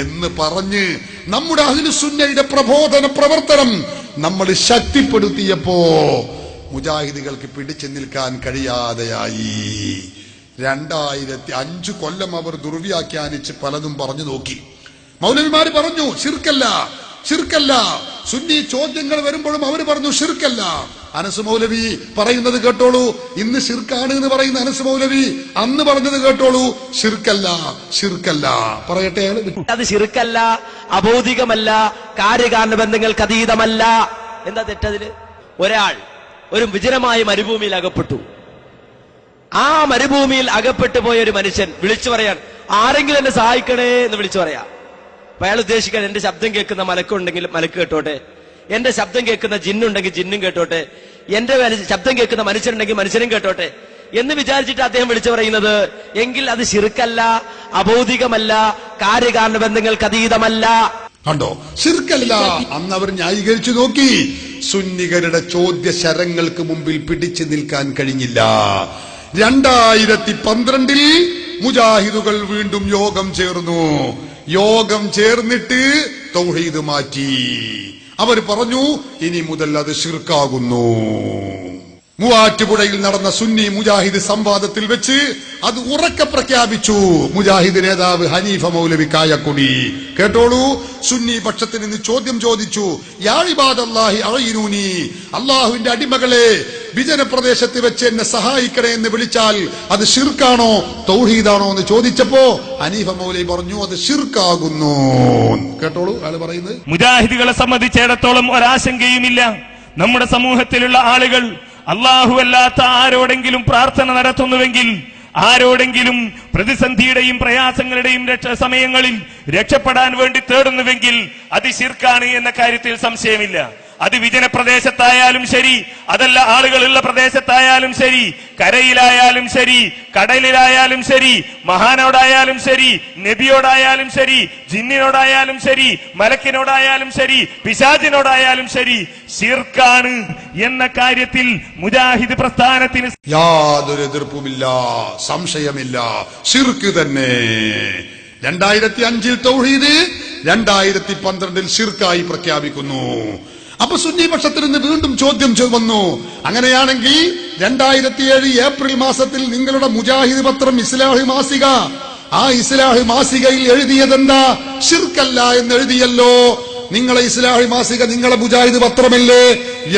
എന്ന് പറഞ്ഞ് നമ്മുടെ അഹ്ലുസുന്നയുടെ പ്രബോധന പ്രവർത്തനം നമ്മൾ ശക്തിപ്പെടുത്തിയപ്പോ മുജാഹിദുകൾക്ക് പിടിച്ചു നിൽക്കാൻ കഴിയാതെയായി. 2005 കൊല്ലം അവർ ദുർവ്യാഖ്യാനിച്ച് പലതും പറഞ്ഞു നോക്കി. മൗലവിമാര് പറഞ്ഞു ശിർക്കല്ല, ശിർക്കല്ല. സുന്നി ചോദ്യങ്ങൾ വരുമ്പോഴും അവർ പറഞ്ഞു ശിർക്കല്ല. അനസ് മൗലവി പറയുന്നത് കേട്ടോളൂ, ഇന്ന് ശിർക്കാണ് എന്ന് പറയുന്ന അനസ് മൗലവി അന്ന് പറഞ്ഞത് കേട്ടോളൂ, ശിർക്കല്ല, ശിർക്കല്ല. പറയട്ടെ, അത് ശിർക്കല്ല, അബൗദികമല്ല, കാര്യകാരണ ബന്ധങ്ങൾക്ക് അതീതമല്ല. എന്താ തെറ്റതില്? ഒരാൾ ഒരു വിജനമായ മരുഭൂമിയിൽ അകപ്പെട്ടു. ആ മരുഭൂമിയിൽ അകപ്പെട്ടു പോയ ഒരു മനുഷ്യൻ വിളിച്ചു പറയാൻ, ആരെങ്കിലും എന്നെ സഹായിക്കണേ എന്ന് വിളിച്ചു പറയാ. അപ്പൊ അയാൾ ഉദ്ദേശിക്കാൻ, എന്റെ ശബ്ദം കേൾക്കുന്ന മലക്കുണ്ടെങ്കിൽ മലക്ക് കേട്ടോട്ടെ, എന്റെ ശബ്ദം കേൾക്കുന്ന ജിന്നുണ്ടെങ്കിൽ ജിന്നും കേട്ടോട്ടെ, എന്റെ ശബ്ദം കേൾക്കുന്ന മനുഷ്യനുണ്ടെങ്കിൽ മനുഷ്യനും കേട്ടോട്ടെ എന്ന് വിചാരിച്ചിട്ട് അദ്ദേഹം വിളിച്ചു പറയുന്നത്. എങ്കിൽ അത് ശിർക്കല്ല, അബൗദികമല്ല, കാര്യകാരണ ബന്ധങ്ങൾക്ക് അതീതമല്ല. കണ്ടോ, ശിർക്കല്ല. അന്ന് അവർ ന്യായീകരിച്ചു നോക്കി. സുന്നികരുടെ ചോദ്യ ശരങ്ങൾക്ക് മുമ്പിൽ പിടിച്ചു നിൽക്കാൻ കഴിഞ്ഞില്ല. 2012 മുജാഹിദുകൾ വീണ്ടും യോഗം ചേർന്നു. യോഗം ചേർന്നിട്ട് തൗഹീദ് മാറ്റി. അവർ പറഞ്ഞു ഇനി മുതൽ അത് ശിർക്കാകുന്നു. മൂവാറ്റുപുഴയിൽ നടന്ന സുന്നി മുജാഹിദ് സംവാദത്തിൽ വെച്ച് അത് ഉറക്കെ പ്രഖ്യാപിച്ചു മുജാഹിദ് നേതാവ് ഹനീഫ മൗലവി കായക്കുടി. കേട്ടോളൂ, സുന്നി പക്ഷത്തിൽ നിന്ന് ചോദ്യം ചോദിച്ചു. യാ ഇബാദല്ലാഹി അഈനൂനി, അല്ലാഹുവിന്റെ അടിമകളെ, വിജനപ്രദേശത്ത് വെച്ച് എന്നെ സഹായിക്കണേ എന്ന് വിളിച്ചാൽ അത് ശിർക്കാണോ തൗഹീദാണോ എന്ന് ചോദിച്ചപ്പോ ഹനീഫ മൗലവി പറഞ്ഞു അത് ശിർക്കാകുന്നു. കേട്ടോളൂ അയാൾ പറയുന്നത്. മുജാഹിദുകളെ സംബന്ധിച്ചിടത്തോളം ഒരാശങ്കയുമില്ല. നമ്മുടെ സമൂഹത്തിലുള്ള ആളുകൾ അല്ലാഹുവല്ലാത്ത ആരോടെങ്കിലും പ്രാർത്ഥന നടത്തുന്നുവെങ്കിൽ, ആരോടെങ്കിലും പ്രതിസന്ധിയുടെയും പ്രയാസങ്ങളുടെയും സമയങ്ങളിൽ രക്ഷപ്പെടാൻ വേണ്ടി തേടുന്നുവെങ്കിൽ അത് ശിർക്കാണ് എന്ന കാര്യത്തിൽ സംശയമില്ല. അത് വിജനപ്രദേശത്തായാലും ശരി, അതല്ല ആളുകളുള്ള പ്രദേശത്തായാലും ശരി, കരയിലായാലും ശരി, കടലിലായാലും ശരി, മഹാനോടായാലും ശരി, നബിയോടായാലും ശരി, ജിന്നിനോടായാലും ശരി, മലക്കിനോടായാലും ശരി, പിശാചിനോടായാലും ശരി, ശിർക്കാണ് എന്ന കാര്യത്തിൽ മുജാഹിദ് പ്രസ്ഥാനത്തിന് യാതൊരു എതിർപ്പുമില്ല, സംശയമില്ല, ശിർക്ക് തന്നെ. 2005 തൗഹീദ്, 2012 ശിർക്കായി പ്രഖ്യാപിക്കുന്നു. അപ്പൊ സുന്നി പക്ഷത്തിൽ നിന്ന് വീണ്ടും ചോദ്യം വന്നു. അങ്ങനെയാണെങ്കിൽ 2007 ഏപ്രിൽ മാസത്തിൽ നിങ്ങളുടെ മുജാഹിദ് പത്രം ഇസ്ലാഹ് മാസിക, ആ ഇസ്ലാഹ് മാസികയിൽ എഴുതിയതെന്താ? ശിർക്കല്ല എന്ന് എഴുതിയല്ലോ. നിങ്ങളെ ഇസ്ലാഹി മാസിക നിങ്ങളെ മുജാഹിദ് പത്രമല്ലേ?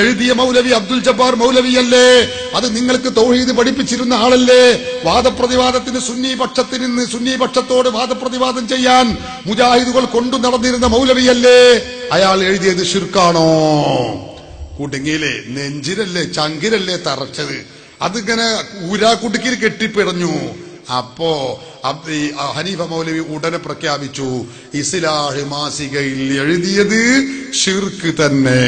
എഴുതിയ മൗലവി അബ്ദുൽ ജബ്ബാർ മൗലവിയല്ലേ? അത് നിങ്ങൾക്ക് തൗഹീദ് പഠിപ്പിച്ചിരുന്ന ആളല്ലേ? വാദപ്രതിവാദത്തിന് സുന്നി പക്ഷത്തോട് വാദപ്രതിവാദം ചെയ്യാൻ മുജാഹിദുകൾ കൊണ്ടു നടന്നിരുന്ന മൗലവിയല്ലേ? അയാൾ എഴുതിയത് ശിർക്കാണോ? കുടുങ്ങിയില്ലേ? നെഞ്ചിലല്ലേ ചങ്കിലല്ലേ തറച്ചത്? അതിങ്ങനെ ഊരാക്കുടുക്കിൽ കെട്ടിപ്പിടഞ്ഞു. അപ്പോ ഹനീഫ മൗലവി ഉടനെ പ്രഖ്യാപിച്ചു ഇസ്ലാഹ് മാസികയിൽ എഴുതിയത് ശിർക്ക് തന്നെ.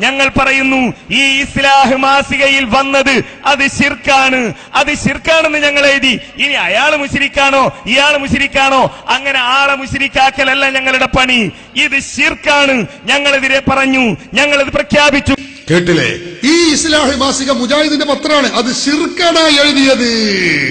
ഞങ്ങൾ പറയുന്നു ഈ ഇസ്ലാഹ് മാസികയിൽ വന്നത് അത് ശിർക്കാണ്, അത് ശിർക്കാണെന്ന് ഞങ്ങൾ എഴുതി. ഇനി അയാള് മുശ്രിക്കാണോ ഇയാള് മുശ്രിക്കാണോ, അങ്ങനെ ആളെ മുശ്രിക്കാക്കലല്ല ഞങ്ങളുടെ പണി. ഇത് ശിർക്കാണ്, ഞങ്ങളെതിരെ പറഞ്ഞു, ഞങ്ങളത് പ്രഖ്യാപിച്ചു. കേട്ടില്ലേ? ഈ ഇസ്ലാഹ് മാസിക മുജാഹിദിന്റെ പത്രമാണ്, അത് ശിർക്കാണ് എഴുതിയത്.